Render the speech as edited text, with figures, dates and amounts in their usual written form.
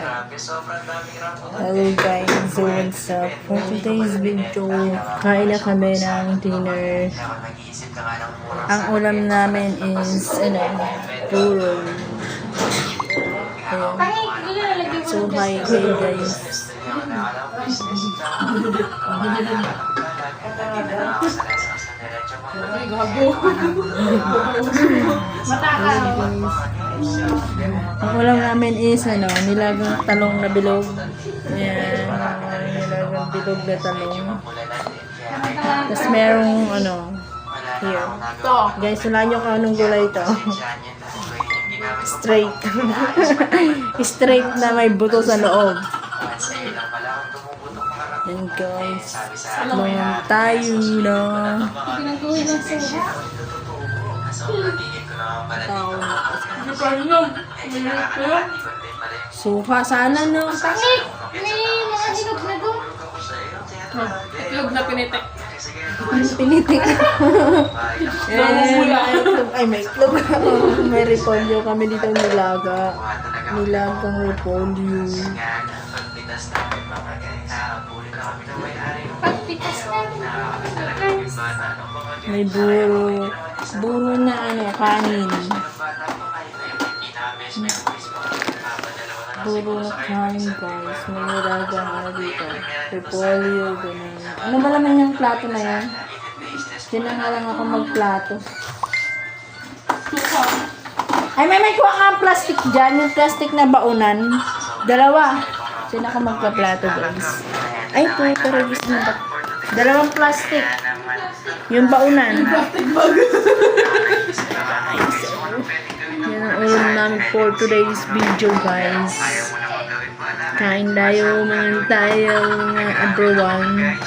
Hello guys, so what's up? For today's video, kain na kami ng dinner. Ang ulam namin is, puro. So hi guys. Ang ulam namin is nilagang talong na bilog. Ayan, nilagang bilog na talong. Tapos merong here. Guys, wala nyo kung anong gulay ito. Straight. Straight na may buto sa loob. Yan guys. Mga tayo na. Suha sana no. Pangit! May mga hinog na doon. Itlog na pinitik. Pinitik. Ay, may itlog. May repolyo kami dito nilaga. Nilagang repolyo. Pagpitas na. May buro. Buro na kanin. Buro na kanin guys. May nilagang dito. Repolyo, ganun. Ano ba naman yung plato na yan? Diyan na nga lang ako magplato. Ay, may kuha nga ang plastic dyan. Yung plastic na baunan. Dalawa. Diyan ako magplato guys. Ay, pero gusto na ba? Dalawang plastic. Yung baunan. Yan ang ulam namin for today's video guys. Kain tayo, mga tayo, mga everyone.